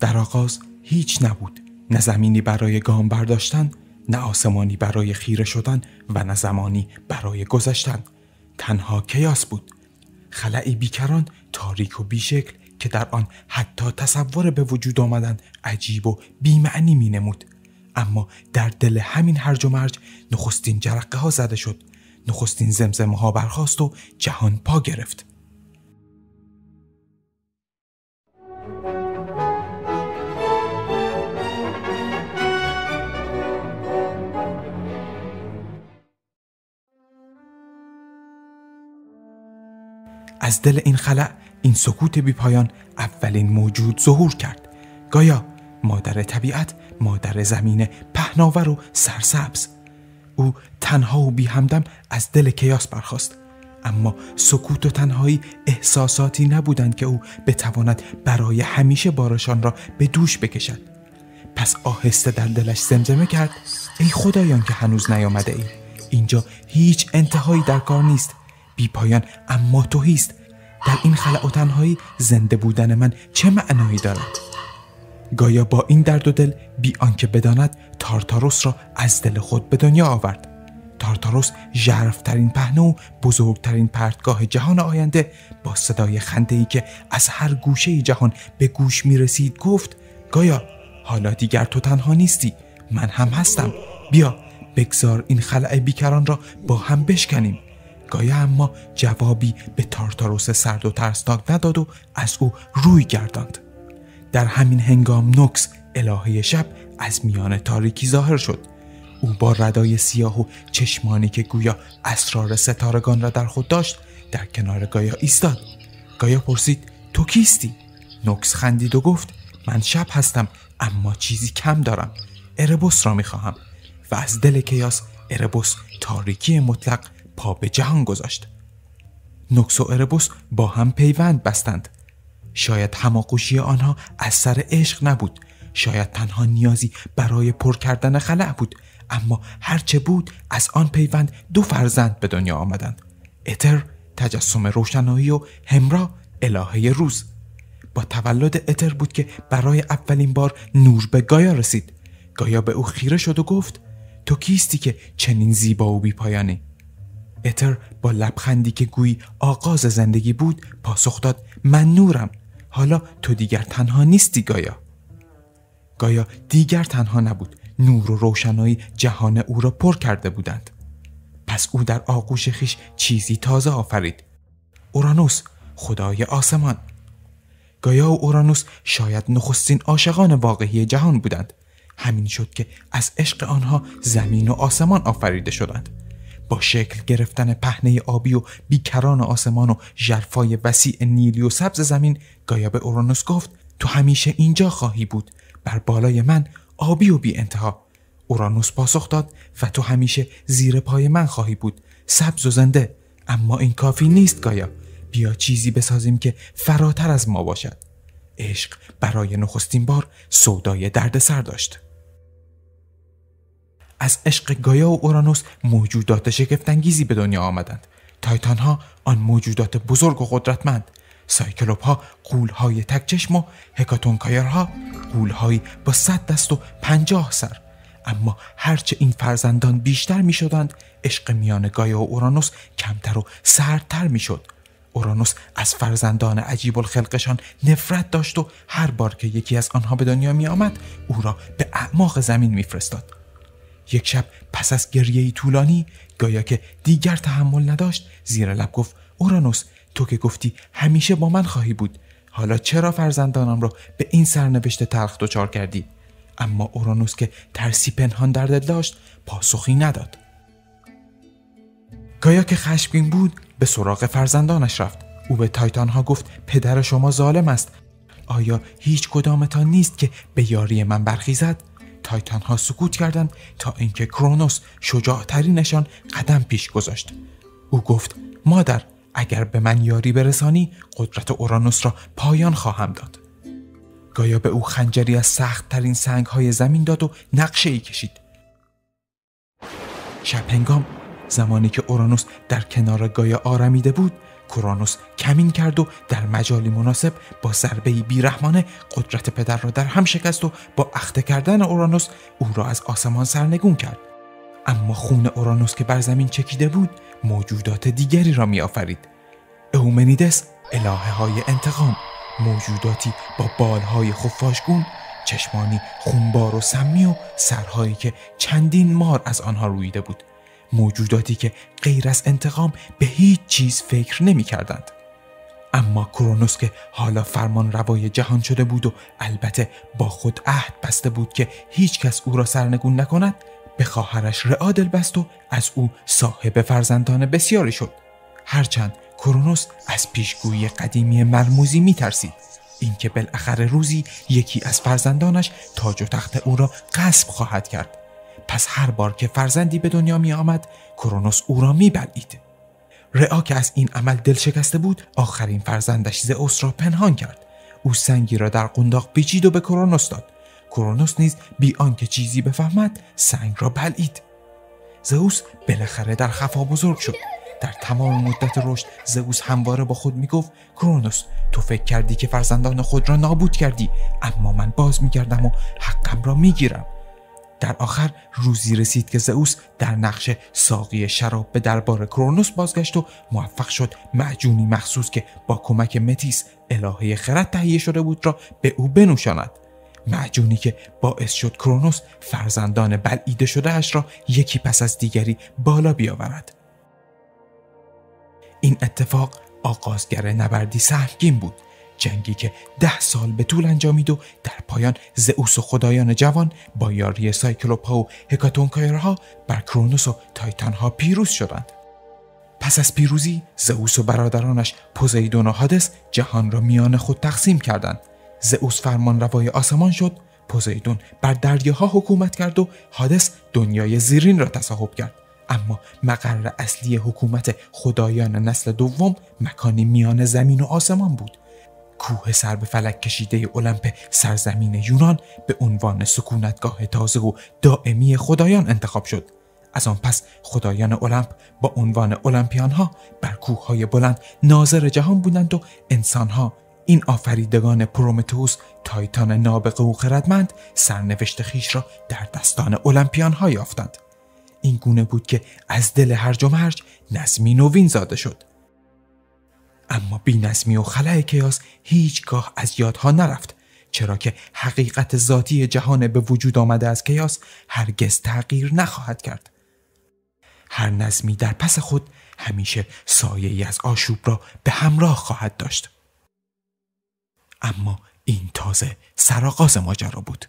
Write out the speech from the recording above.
در آغاز هیچ نبود، نه زمینی برای گام برداشتن، نه آسمانی برای خیره شدن و نه زمانی برای گذشتن. تنها کیاس بود، خلأی بیکران، تاریک و بیشکل که در آن حتی تصور به وجود آمدن عجیب و بی‌معنی می نمود. اما در دل همین هرج و مرج نخستین جرقه ها زده شد، نخستین زمزمه ها برخاست و جهان پا گرفت. از دل این خلأ، این سکوت بی پایان، اولین موجود ظهور کرد. گایا، مادر طبیعت، مادر زمین پهناور و سرسبز. او تنها و بی همدم از دل کیاس برخاست. اما سکوت و تنهایی احساساتی نبودند که او بتواند برای همیشه بارشان را به دوش بکشد. پس آهسته در دلش زمزمه کرد: ای خدایان که هنوز نیامده ای. اینجا هیچ انتهایی در کار نیست. بی پایان اما تهیست. در این خلأ و تنهایی زنده بودن من چه معنایی دارد؟ گایا با این درد و دل بی آنکه بداند تارتاروس را از دل خود به دنیا آورد. تارتاروس، ژرف‌ترین پهنه و بزرگترین پرتگاه جهان آینده، با صدای خنده‌ای که از هر گوشه جهان به گوش می رسید گفت: گایا، حالا دیگر تو تنها نیستی، من هم هستم. بیا بگذار این خلأ بیکران را با هم بشکنیم. گایا اما جوابی به تارتاروس سرد و ترسناک نداد و از او روی گرداند. در همین هنگام نوکس، الهه شب، از میان تاریکی ظاهر شد. او با ردای سیاه و چشمانی که گویا اسرار ستارگان را در خود داشت، در کنار گایا ایستاد. گایا پرسید: تو کیستی؟ نوکس خندید و گفت: من شب هستم، اما چیزی کم دارم. اربوس را میخواهم. و از دل کیاس، اربوس، تاریکی مطلق، پا به جهان گذاشت. نوکس و اربوس با هم پیوند بستند. شاید هماغوشی آنها از سر عشق نبود، شاید تنها نیازی برای پر کردن خلأ بود، اما هرچه بود از آن پیوند دو فرزند به دنیا آمدند: اتر، تجسم روشنایی، و همرا، الهه روز. با تولد اتر بود که برای اولین بار نور به گایا رسید. گایا به او خیره شد و گفت: تو کیستی که چنین زیبا و بی پایانی؟ اتر با لبخندی که گویی آغاز زندگی بود پاسخ داد: من نورم. حالا تو دیگر تنها نیستی گایا. گایا دیگر تنها نبود. نور و روشنایی جهان او را پر کرده بودند. پس او در آغوش خویش چیزی تازه آفرید: اورانوس، خدای آسمان. گایا و اورانوس شاید نخستین عاشقان واقعی جهان بودند. همین شد که از عشق آنها زمین و آسمان آفریده شدند. با شکل گرفتن پهنه آبی و بیکران آسمان و ژرفای وسیع نیلی و سبز زمین، گایا به اورانوس گفت: تو همیشه اینجا خواهی بود، بر بالای من، آبی و بی انتها. اورانوس پاسخ داد: و تو همیشه زیر پای من خواهی بود، سبز و زنده. اما این کافی نیست گایا، بیا چیزی بسازیم که فراتر از ما باشد. عشق برای نخستین بار سودای دردسر داشت. از عشق گایا و اورانوس موجودات شگفت‌انگیزی به دنیا آمدند. تایتان ها، آن موجودات بزرگ و قدرتمند. سایکلوپ ها، غول های تک چشم، و هکاتونکایرها، غول هایی با 100 دست و 50 سر. اما هرچه این فرزندان بیشتر می شدند، عشق میان گایا و اورانوس کمتر و سردتر می شد. اورانوس از فرزندان عجیب الخلقشان نفرت داشت و هر بار که یکی از آنها به دنیا می آمد، او را به اعماق زمین می فرستاد. یک شب پس از گریه‌ای طولانی، گایا که دیگر تحمل نداشت زیر لب گفت: اورانوس، تو که گفتی همیشه با من خواهی بود، حالا چرا فرزندانم را به این سرنوشت تلخ دچار کردی؟ اما اورانوس که ترسی پنهان در دل داشت پاسخی نداد. گایا که خشمگین بود به سراغ فرزندانش رفت. او به تایتان ها گفت: پدر شما ظالم است. آیا هیچ کدامتان نیست که به یاری من برخیزد؟ تایتان ها سکوت کردند تا اینکه کرونوس، شجاعترینشان، قدم پیش گذاشت. او گفت: مادر، اگر به من یاری برسانی، قدرت اورانوس را پایان خواهم داد. گایا به او خنجری از سخت ترین سنگ های زمین داد و نقشه ای کشید. شب هنگام، زمانی که اورانوس در کنار گایا آرمیده بود، کرونوس کمین کرد و در مجالی مناسب با ضربه‌ای بیرحمانه قدرت پدر را در هم شکست و با اخته کردن اورانوس او را از آسمان سرنگون کرد. اما خون اورانوس که بر زمین چکیده بود موجودات دیگری را می آفرید. اومنیدس، الهه‌های انتقام، موجوداتی با بالهای خفاشگون، چشمانی خونبار و سمی و سرهایی که چندین مار از آنها رویده بود. موجوداتی که غیر از انتقام به هیچ چیز فکر نمی کردند. اما کرونوس که حالا فرمان روای جهان شده بود و البته با خود عهد بسته بود که هیچ کس او را سرنگون نکند، به خواهرش رعا دل بست و از او صاحب فرزندان بسیاری شد. هرچند کرونوس از پیشگویی قدیمی مرموزی می ترسید، اینکه بالاخره روزی یکی از فرزندانش تاج و تخت او را غصب خواهد کرد. پس هر بار که فرزندی به دنیا می آمد کرونوس او را می بلعید. رعا که از این عمل دل شکسته بود آخرین فرزندش زئوس را پنهان کرد. او سنگی را در قنداق پیچید و به کرونوس داد. کرونوس نیز بی آنکه چیزی بفهمد سنگ را بلعید. زئوس بالاخره در خفا بزرگ شد. در تمام مدت رشد زئوس همواره با خود میگفت کرونوس، تو فکر کردی که فرزندان خود را نابود کردی، اما من باز میگردم و حقم را میگیرم. در آخر روزی رسید که زئوس در نقش ساقی شراب به دربار کرونوس بازگشت و موفق شد معجونی مخصوص که با کمک متیس الهه خرد تهیه شده بود را به او بنوشاند. معجونی که باعث شد کرونوس فرزندان بلعیده شده اش را یکی پس از دیگری بالا بیاورد. این اتفاق آغازگر نبردی سهمگین بود، جنگی که 10 سال به طول انجامید و در پایان زئوس و خدایان جوان با یاری سایکلوپ‌ها و هکاتونکایرها بر کرونوس و تایتان‌ها پیروز شدند. پس از پیروزی زئوس و برادرانش پوزیدون و هادس جهان را میان خود تقسیم کردند. زئوس فرمان روای آسمان شد، پوزیدون بر دریاها حکومت کرد و هادس دنیای زیرین را تصاحب کرد. اما مقر اصلی حکومت خدایان نسل دوم مکانی میان زمین و آسمان بود. کوه سر به فلک کشیده المپ سرزمین یونان به عنوان سکونتگاه تازه و دائمی خدایان انتخاب شد. از آن پس خدایان المپ با عنوان المپیانها بر کوههای بلند ناظر جهان بودند و انسانها، این آفریدگان پرومتئوس تایتان نابغه و خردمند، سرنوشت خیش را در دستان المپیانها یافتند. این گونه بود که از دل هرج و مرج نظمی نوین زاده شد. اما بی نظمی و خلأ کیاس هیچگاه از یادها نرفت، چرا که حقیقت ذاتی جهان به وجود آمده از کیاس هرگز تغییر نخواهد کرد. هر نظمی در پس خود همیشه سایه‌ای از آشوب را به همراه خواهد داشت. اما این تازه سرآغاز ماجرا بود.